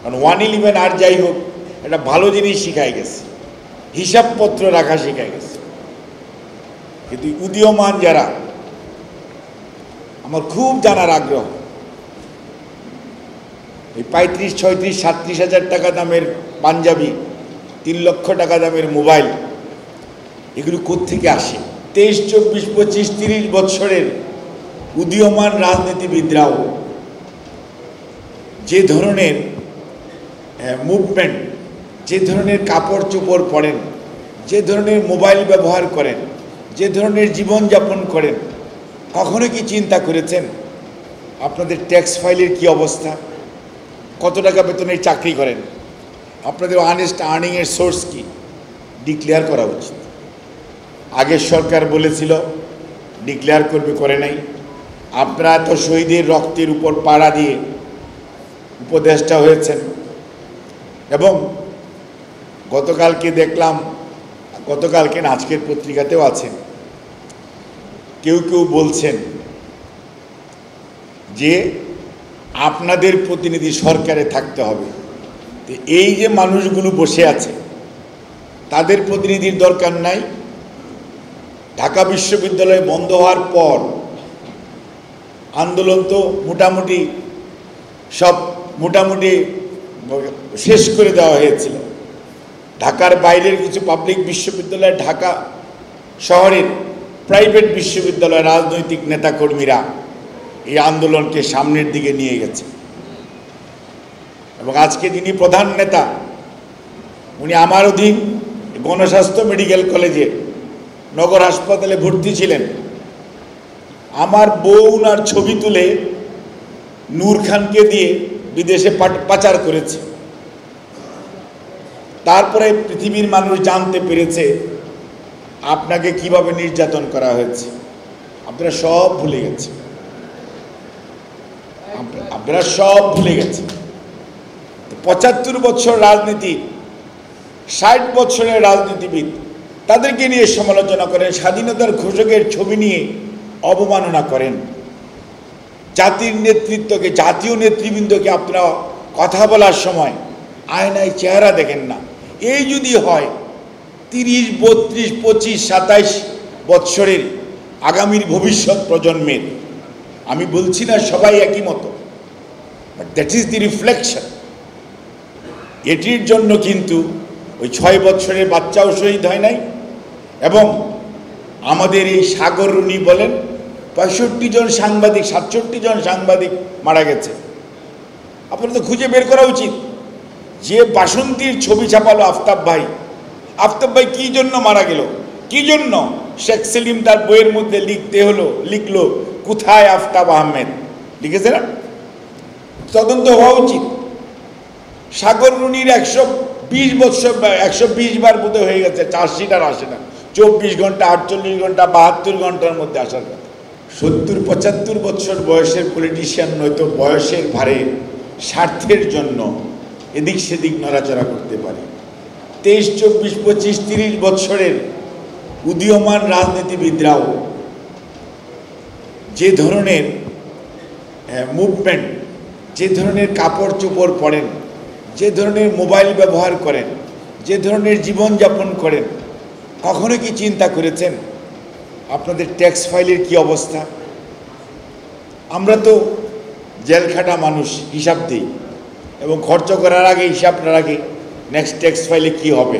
কারণ 111 আর যাই হোক একটা ভালো জিনিস শিখাই গেছে, হিসাবপত্র রাখা শিখাই গেছে। কিন্তু উদীয়মান যারা, আমার খুব জানার আগ্রহ, এই 35, 36, 37 হাজার টাকা দামের পাঞ্জাবি, 3 লক্ষ টাকা দামের মোবাইল, এগুলো কোত্থেকে আসে? 23, 24, 25, 30 বছরের উদীয়মান রাজনীতিবিদরাও যে ধরনের মুভমেন্ট, যে ধরনের কাপড় চোপড় পরেন, যে ধরনের মোবাইল ব্যবহার করেন, যে ধরনের জীবনযাপন করেন, কখনো কি চিন্তা করেছেন আপনাদের ট্যাক্স ফাইলের কি অবস্থা? কত টাকা বেতনের চাকরি করেন? আপনাদের অনেস্ট আর্নিংয়ের সোর্স কি? ডিক্লেয়ার করা উচিত। আগের সরকার বলেছিল ডিক্লেয়ার করবে, করে নাই। আপনারা এত শহীদের রক্তের উপর পাড়া দিয়ে উপদেষ্টা হয়েছেন, এবং গতকালকে দেখলাম, গতকালকে না আজকের পত্রিকাতেও আছেন, কেউ কেউ বলছেন যে আপনাদের প্রতিনিধি সরকারে থাকতে হবে। তো এই যে মানুষগুলো বসে আছে তাদের প্রতিনিধির দরকার নাই। ঢাকা বিশ্ববিদ্যালয় বন্ধ হওয়ার পর আন্দোলন তো মোটামুটি শেষ করে দেওয়া হয়েছিল। ঢাকার বাইরের কিছু পাবলিক বিশ্ববিদ্যালয়, ঢাকা শহরের প্রাইভেট বিশ্ববিদ্যালয় রাজনৈতিক নেতাকর্মীরা এই আন্দোলনকে সামনের দিকে নিয়ে গেছে, এবং আজকে যিনি প্রধান নেতা উনি আমার অধীন গণস্বাস্থ্য মেডিকেল কলেজে নগর হাসপাতালে ভর্তি ছিলেন। আমার বউ উনার ছবি তুলে নূর খানকে দিয়ে বিদেশে পাচার করেছে। তারপরে পৃথিবীর মানুষ জানতে পেরেছে আপনাকে কিভাবে নির্যাতন করা হয়েছে। আপনারা সব ভুলে গেছে, আপনারা সব ভুলে গেছে। 75 বছর রাজনীতি, 60 বছরের রাজনীতিবিদ, তাদেরকে নিয়ে সমালোচনা করেন, স্বাধীনতার ঘোষকের ছবি নিয়ে অবমাননা করেন। জাতির নেতৃত্বকে, জাতীয় নেতৃবৃন্দকে আপনারা কথা বলার সময় আয়নায় চেহারা দেখেন না। এই যদি হয় 30, 32, 25, 27 বৎসরের আগামীর ভবিষ্যৎ প্রজন্মের, আমি বলছি না সবাই একই মতো, but that is the reflection. এটির জন্য কিন্তু ওই 6 বছরের বাচ্চাও শহীদ হয় নাই, এবং আমাদের এই সাগর রুনি বলেন 65 জন সাংবাদিক, 67 জন সাংবাদিক মারা গেছে। আপনার তো খুঁজে বের করা উচিত। যে বাসন্তীর ছবি ছাপালো আফতাব ভাই কি জন্য মারা গেল? কি জন্য? শেখ সেলিম তার বইয়ের মধ্যে লিখলো কোথায় আফতাব আহমেদ, লিখেছে না? তদন্ত হওয়া উচিত। সাগর রুনির 120 বছর, 120 বার বোধহয় হয়ে গেছে, চার্জশিট আর আসে না। 24 ঘন্টা, 48 ঘন্টা, 72 ঘন্টার মধ্যে আসার কথা। 70-75 বছর বয়সের পলিটিশিয়ান নয়তো বয়সের ভারে স্বার্থের জন্য এদিক সেদিক নড়াচড়া করতে পারে। 23, 24, 25, 30 বছরের উদীয়মান রাজনীতিবিদরাও যে ধরনের মুভমেন্ট, যে ধরনের কাপড় চোপড় পরেন, যে ধরনের মোবাইল ব্যবহার করেন, যে ধরনের জীবনযাপন করেন, কখনো কি চিন্তা করেছেন আপনাদের ট্যাক্স ফাইলের কি অবস্থা? আমরা তো জেলখাটা মানুষ, হিসাব দিই এবং খরচ করার আগে হিসাবটা রাখি নেক্সট ট্যাক্স ফাইলে কি হবে।